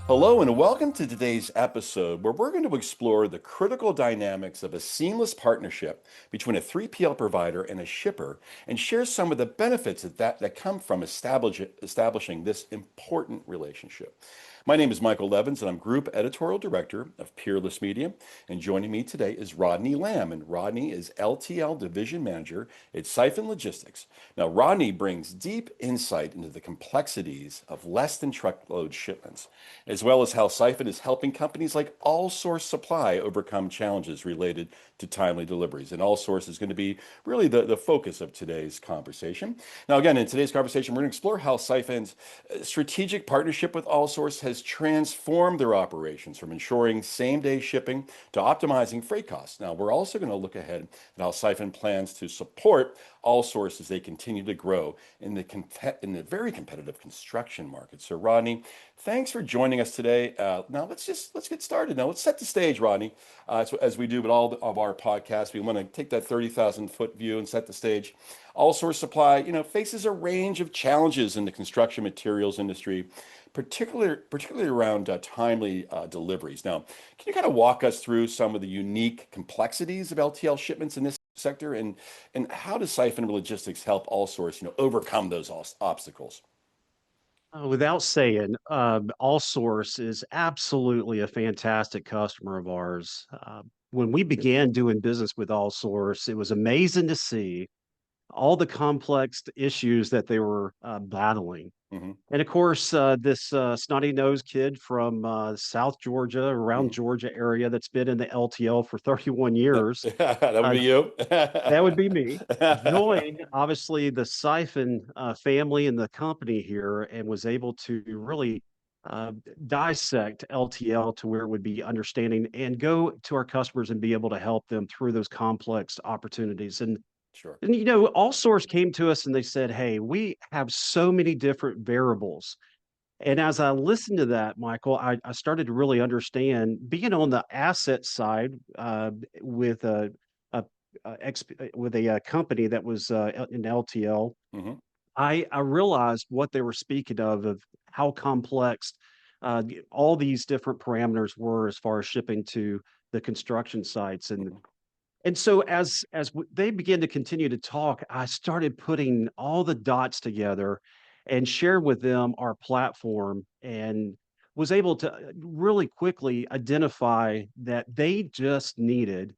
Hello, and welcome to today's episode where we're going to explore the critical dynamics of a seamless partnership between a 3PL provider and a shipper and share some of the benefits that come from establishing this important relationship. My name is Michael Levins, and I'm Group Editorial Director of Peerless Media. And joining me today is Rodney Lamb, and Rodney is LTL Division Manager at Syfan Logistics. Now, Rodney brings deep insight into the complexities of less than truckload shipments, as well as how Syfan is helping companies like Allsource Supply overcome challenges related to timely deliveries. And Allsource is going to be really the focus of today's conversation. Now, again, in today's conversation, we're going to explore how Syfan's strategic partnership with Allsource has transformed their operations from ensuring same-day shipping to optimizing freight costs. Now, we're also going to look ahead at how Syfan plans to support Allsource as they continue to grow in the very competitive construction market. So, Rodney, thanks for joining us today. Now, let's get started. Now, let's set the stage, Rodney. As we do with all of our podcasts, we want to take that 30,000-foot view and set the stage. Allsource Supply, faces a range of challenges in the construction materials industry, particularly around timely deliveries. Now, can you kind of walk us through some of the unique complexities of LTL shipments in this sector, and how does Syfan Logistics help Allsource, overcome those obstacles? Without saying, Allsource is absolutely a fantastic customer of ours. When we began doing business with Allsource, it was amazing to see all the complex issues that they were battling. Hmm. And of course, this snotty-nosed kid from South Georgia, around Hmm. Georgia area, that's been in the LTL for 31 years, That would uh, be you. that would be me. Joined, obviously, the Syfan family and the company here, and was able to really uh, dissect LTL to where it would be understanding and go to our customers and be able to help them through those complex opportunities. And Sure. and you know, all source came to us and they said, "Hey, we have so many different variables." And as I listened to that, Michael, I started to really understand being on the asset side with a, with a company that was in LTL. Hmm. I realized what they were speaking of how complex all these different parameters were as far as shipping to the construction sites. Hmm. And so they began to continue to talk, I started putting all the dots together and shared with them our platform, and was able to really quickly identify that they just needed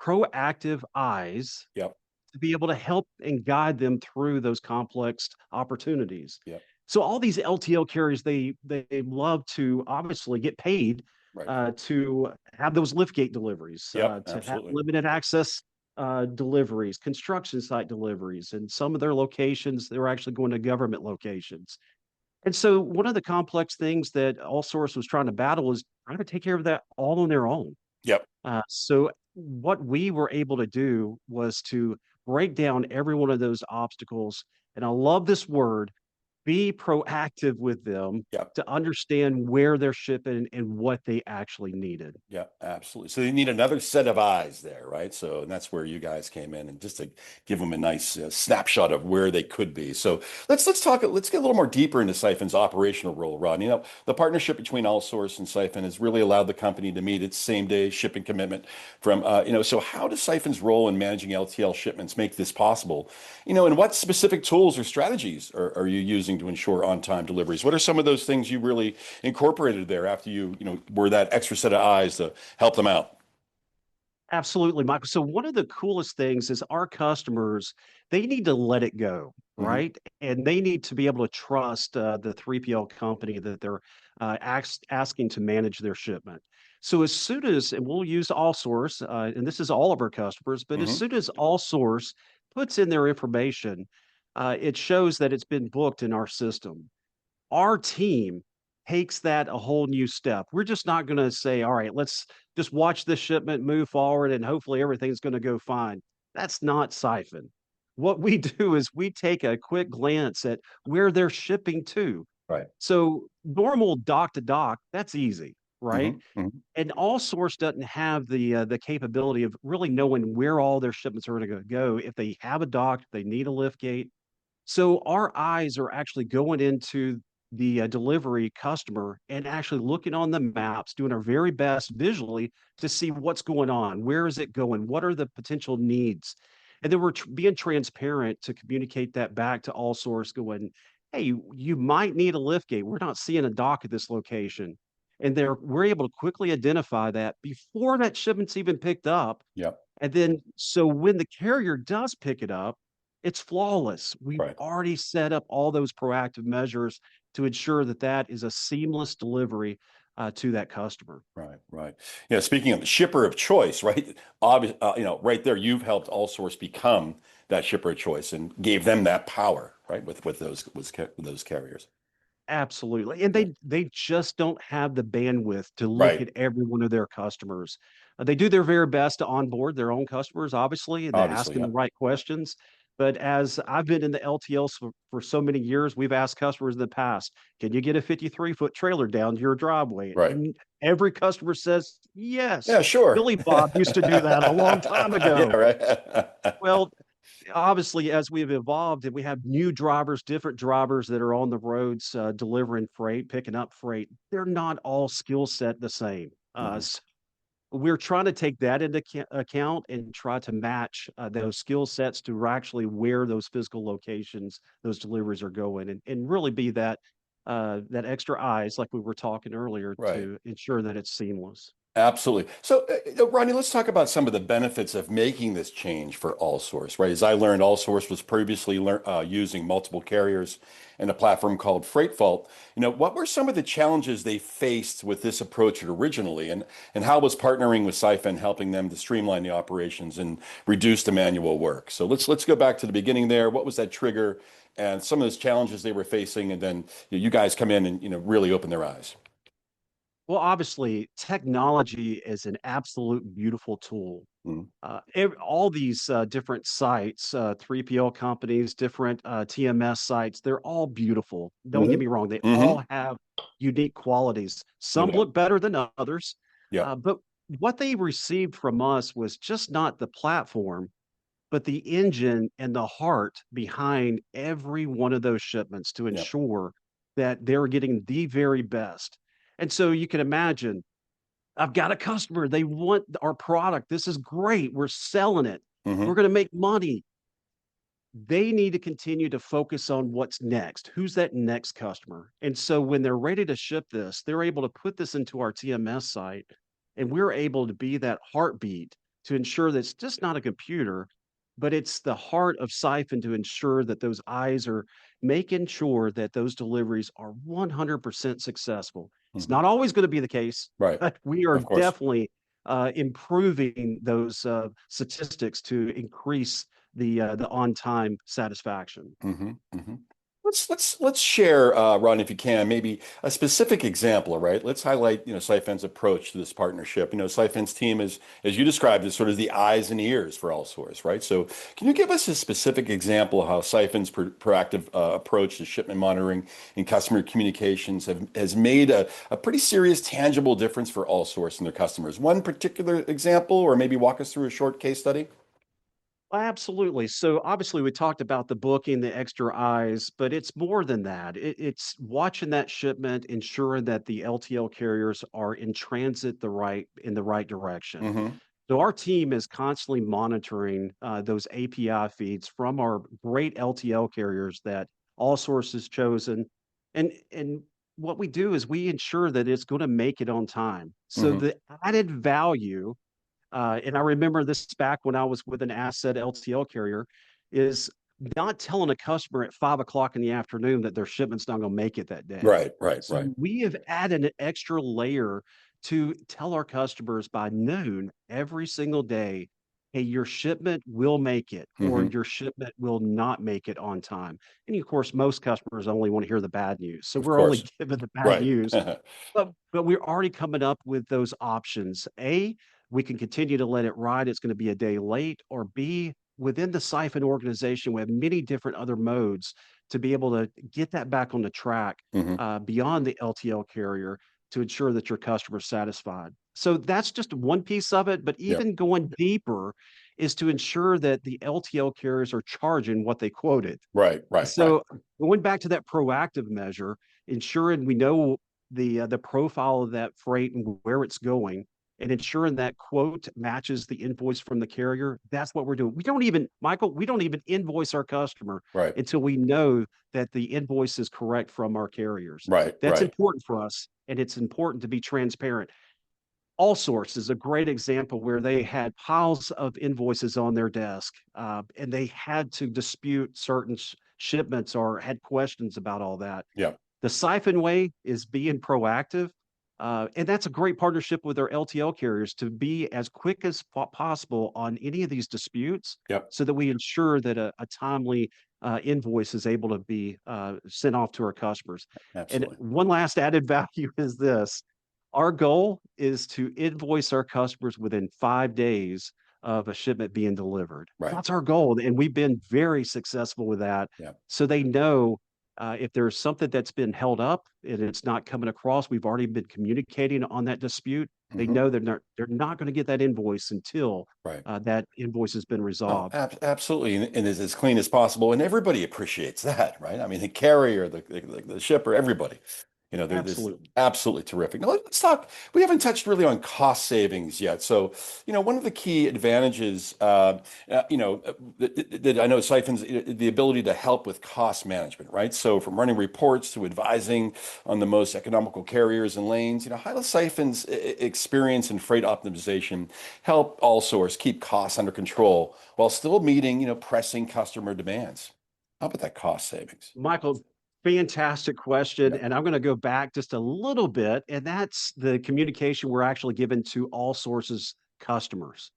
proactive eyes Yep. to be able to help and guide them through those complex opportunities. Yep. So all these LTL carriers, they love to obviously get paid Right. to have those liftgate deliveries, Yep. to have Absolutely. limited access deliveries, construction site deliveries, and some of their locations they're actually going to government locations. And so one of the complex things that Allsource was trying to battle is trying to take care of that all on their own. Yep. So what we were able to do was to break down every one of those obstacles. And I love this word, be proactive with them Yep. to understand where they're shipping and what they actually needed. Yeah, absolutely. So you need another set of eyes there, right? So, and that's where you guys came in, and just to give them a nice snapshot of where they could be. So let's get a little more deeper into Syfan's operational role, Ron. The partnership between Allsource and Syfan has really allowed the company to meet its same day shipping commitment so how does Syfan's role in managing LTL shipments make this possible? And what specific tools or strategies are you using to ensure on-time deliveries? What are some of those things you really incorporated there after were that extra set of eyes to help them out? Absolutely, Michael. So one of the coolest things is our customers, they need to let it go, Hmm. right? And they need to be able to trust the 3PL company that they're asking to manage their shipment. So as soon as, and we'll use all source, and this is all of our customers, but as Hmm. soon as all source puts in their information, it shows that it's been booked in our system. Our team takes that a whole new step. We're just not going to say, all right, let's just watch this shipment move forward and hopefully everything's going to go fine. That's not Syfan. What we do is we take a quick glance at where they're shipping to. Right. So normal dock to dock, that's easy, right? Hmm. Hmm. And all source doesn't have the capability of really knowing where all their shipments are going to go. If they have a dock, if they need a lift gate, so our eyes are actually going into the delivery customer and actually looking on the maps, doing our very best visually to see what's going on, where is it going, what are the potential needs, and then we're being transparent to communicate that back to all source, going, hey, you might need a lift gate. We're not seeing a dock at this location. And we're able to quickly identify that before that shipment's even picked up. Yep. And then, so when the carrier does pick it up, it's flawless. We've Right. already set up all those proactive measures to ensure that that is a seamless delivery to that customer. Right, right. Yeah, speaking of the shipper of choice, right? Obvious, right there, you've helped Allsource become that shipper of choice and gave them that power, right? With those carriers. Absolutely, and Yeah. they just don't have the bandwidth to look Right. at every one of their customers. They do their very best to onboard their own customers, obviously, and they're Obviously, asking yeah. the right questions. But as I've been in the LTLs for so many years, we've asked customers in the past, "Can you get a 53-foot trailer down to your driveway?" Right. And every customer says, "Yes." Yeah, sure. Billy Bob used to do that a long time Yeah, ago. right. Well, obviously, as we've evolved and we have new drivers, different drivers that are on the roads delivering freight, picking up freight, they're not all skill set the same. Mhm. We're trying to take that into account and try to match those skill sets to actually where those physical locations, those deliveries are going, and really be that extra eyes, like we were talking earlier, Right. to ensure that it's seamless. Absolutely. So, Ronnie, let's talk about some of the benefits of making this change for AllSource, right? As I learned, AllSource was previously using multiple carriers and a platform called FreightVault. What were some of the challenges they faced with this approach originally, and how was partnering with Syfan helping them to streamline the operations and reduce the manual work? So let's go back to the beginning there. What was that trigger and some of those challenges they were facing, and then you guys come in and really open their eyes. Well, obviously, technology is an absolute beautiful tool. Mhm. All these different sites, 3PL companies, different TMS sites, they're all beautiful. Don't get Hmm. me wrong, they Hmm. all have unique qualities. No Some doubt. look better than others, Yeah. but what they received from us was just not the platform, but the engine and the heart behind every one of those shipments to Yeah. ensure that they're getting the very best. And so you can imagine, I've got a customer. They want our product. This is great. We're selling it. We're Hmm. going to make money. They need to continue to focus on what's next. Who's that next customer? And so when they're ready to ship this, they're able to put this into our TMS site, and we're able to be that heartbeat to ensure that it's just not a computer, but it's the heart of Siphon to ensure that those eyes are making sure that those deliveries are 100% successful. It's Hmm. not always going to be the case, Right. but we are Of course. definitely improving those statistics to increase the on time satisfaction. Hmm. Hmm. Let's share, Ron, if you can, maybe a specific example, right? Let's highlight, Syfan's approach to this partnership. Syfan's team is, as you described, is sort of the eyes and ears for AllSource, right? So, can you give us a specific example of how Syfan's proactive approach to shipment monitoring and customer communications has made a pretty serious, tangible difference for AllSource and their customers? One particular example, or maybe walk us through a short case study? Absolutely. So obviously we talked about the booking, the extra eyes, but it's more than that. It's watching that shipment, ensuring that the LTL carriers are in transit in the right direction. Hmm. So our team is constantly monitoring those API feeds from our great LTL carriers that all sources chosen, and what we do is we ensure that it's going to make it on time. So Hmm. the added value, and I remember this back when I was with an asset LTL carrier, is not telling a customer at 5 o'clock in the afternoon that their shipment's not going to make it that day. Right, right, So right. we have added an extra layer to tell our customers by noon every single day, hey, your shipment will make it, or Hmm. your shipment will not make it on time. And of course, most customers only want to hear the bad news. So Of we're only course. giving the bad Right. news. But we're already coming up with those options. A, we can continue to let it ride. It's going to be a day late. Or B, within the Siphon organization, we have many different other modes to be able to get that back on the track Hmm. beyond the LTL carrier to ensure that your customer's satisfied. So that's just one piece of it. But Yeah. even going deeper is to ensure that the LTL carriers are charging what they quoted. Right, right, right. So going back to that proactive measure, ensuring we know the profile of that freight and where it's going, and ensuring that quote matches the invoice from the carrier. That's what we're doing. We don't even, Michael, we don't even invoice our customer Right. until we know that the invoice is correct from our carriers. Right. That's Right. important for us, and it's important to be transparent. Allsource is a great example where they had piles of invoices on their desk, and they had to dispute certain shipments or had questions about all that. Yeah. The Syfan way is being proactive, and that's a great partnership with our LTL carriers to be as quick as possible on any of these disputes, Yep. so that we ensure that a timely invoice is able to be sent off to our customers. And Absolutely. one last added value is this: our goal is to invoice our customers within 5 days of a shipment being delivered. Right. That's our goal, and we've been very successful with that. Yeah. So they know if there's something that's been held up and it's not coming across, we've already been communicating on that dispute. They Hmm. know they're not going to get that invoice until Right. that invoice has been Oh, resolved. absolutely, and is as clean as possible, and everybody appreciates that, right? I mean, the carrier, the shipper, everybody. This is Absolutely. absolutely terrific. Now let's talk. We haven't touched really on cost savings yet. So, one of the key advantages, that I know Siphon's the ability to help with cost management, right? So, from running reports to advising on the most economical carriers and lanes, how does Siphon's experience in freight optimization help Allsource keep costs under control while still meeting, pressing customer demands? How about that cost savings? Michael, fantastic question. Yeah. And I'm going to go back just a little bit, and that's the communication we're actually giving to all sources customers.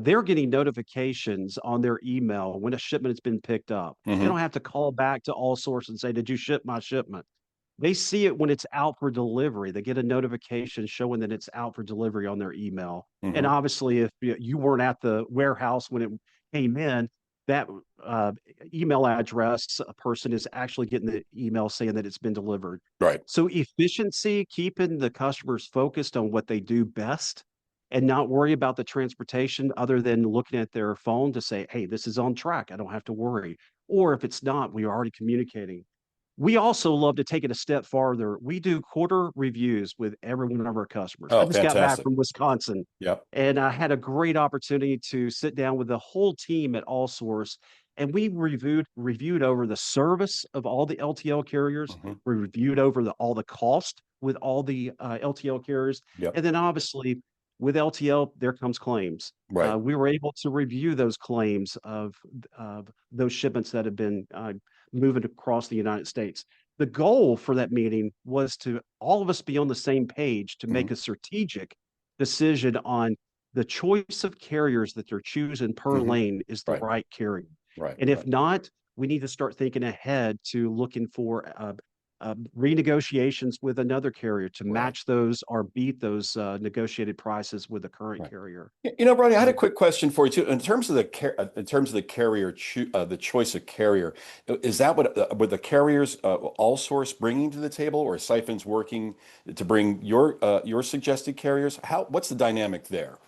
They're getting notifications on their email when a shipment has been picked up. They Hmm. don't have to call back to all source and say, "Did you ship my shipment?" They see it when it's out for delivery. They get a notification showing that it's out for delivery on their email. And Hmm. obviously, if you weren't at the warehouse when it came in, that uh, email address, a person is actually getting the email saying that it's been delivered. Right. So efficiency, keeping the customers focused on what they do best and not worry about the transportation other than looking at their phone to say, "Hey, this is on track. I don't have to worry." Or if it's not, we are already communicating. We also love to take it a step farther. We do quarter reviews with every one of our customers. I Oh, just got back fantastic. from Wisconsin, Yep. and I had a great opportunity to sit down with the whole team at AllSource, and we reviewed over the service of all the LTL carriers. Hmm. We reviewed over all the cost with all the LTL carriers, Yep. and then obviously with LTL, there comes claims. Right. We were able to review those claims of those shipments that have been moving across the United States. The goal for that meeting was to all of us be on the same page to Hmm. make a strategic decision on the choice of carriers that they're choosing per Hmm. lane is the Right. right carrier. Right. And if Right. not, we need to start thinking ahead to looking for renegotiations with another carrier to Right. match those or beat those negotiated prices with the current Right. carrier. Ronnie, I had Uh, a quick question for you too. In terms of the carrier, the choice of carrier, is that what the carriers all source bringing to the table, or Siphon's working to bring your suggested carriers? What's the dynamic there?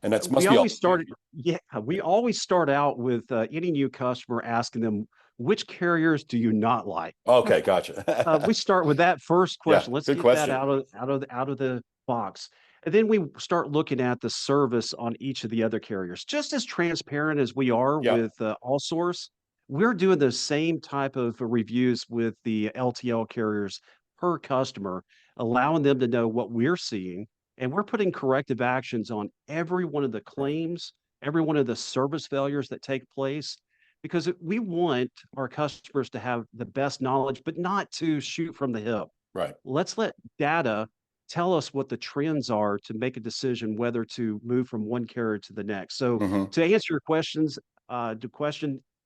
And that's we must be all. always started, yeah, we Yeah. always start out with any new customer asking them, which carriers do you not like? Okay, gotcha. We start with that first Yeah, question. Let's good get that question. out of the box. And then we start looking at the service on each of the other carriers. Just as transparent as we are Yeah. with AllSource, we're doing the same type of reviews with the LTL carriers per customer, allowing them to know what we're seeing. And we're putting corrective actions on every one of the Right. claims, every one of the service failures that take place, because we want our customers to have the best knowledge, but not to shoot from the hip. Right. Let's let data tell us what the trends are to make a decision whether to move from one carrier to the next. So Hmm. to answer your question,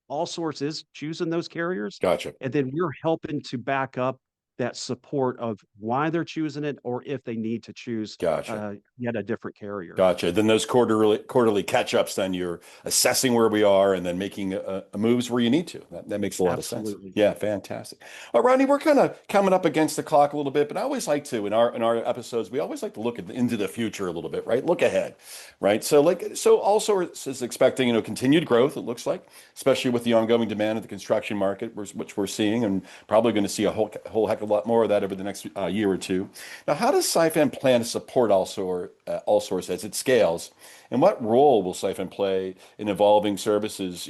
all sorts is choosing those carriers, Gotcha. and then we're helping to back up that support of why they're choosing it, or if they need to choose Gotcha. yet a different carrier. Gotcha. Then those quarterly catch-ups, then you're assessing where we are and then making moves where you need to. That makes a lot of sense. Absolutely. Yeah, fantastic. Well, Rodney, we're kind of coming up against the clock a little bit, but I always like to in our episodes, we always like to look into the future a little bit, right? Look ahead, right? So also is expecting, continued growth, it looks like, especially with the ongoing demand of the construction market, which we're seeing and probably going to see a whole heck of a lot more of that over the next year or two. Now, how does Syfan plan to support Allsource as it scales? And what role will Syfan play in evolving services,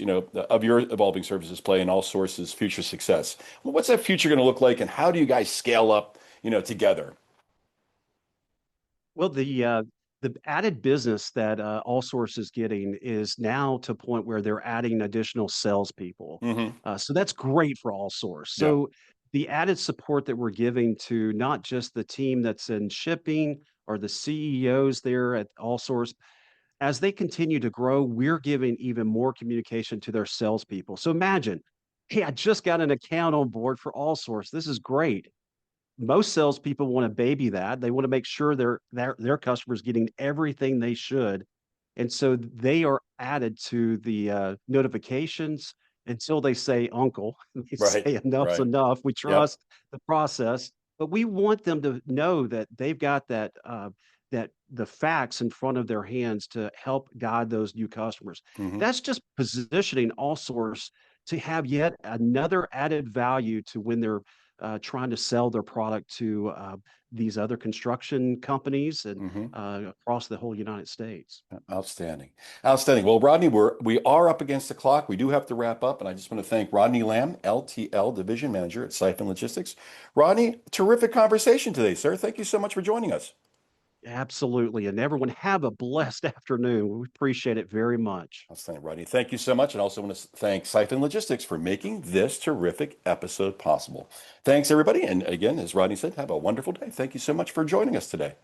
of your evolving services play in Allsource's future success? Well, what's that future going to look like, and how do you guys scale up, together? Well, the added business that Allsource is getting is now to a point where they're adding additional salespeople. Hmm. So that's great for Allsource. Yeah. So the added support that we're giving to not just the team that's in shipping or the CEOs there at Allsource, as they continue to grow, we're giving even more communication to their salespeople. So imagine, hey, I just got an account on board for Allsource. This is great. Most salespeople want to baby that. They want to make sure their customers getting everything they should, and so they are added to the notifications until they say uncle. They Right. say enough's Right. enough. We Yep. trust the process, but we want them to know that they've got that the facts in front of their hands to help guide those new customers. Hmm. That's just positioning all source to have yet another added value to when they're trying to sell their product to these other construction companies and Hmm. across the whole United States. Outstanding. Outstanding. Well, Rodney, we are up against the clock. We do have to wrap up, and I just want to thank Rodney Lamb, LTL Division Manager at Syfan Logistics. Rodney, terrific conversation today, sir. Thank you so much for joining us. Absolutely. And everyone have a blessed afternoon. We appreciate it very much. Outstanding, Rodney. Thank you so much. And also want to thank Syfan Logistics for making this terrific episode possible. Thanks, everybody. And again, as Rodney said, have a wonderful day. Thank you so much for joining us today.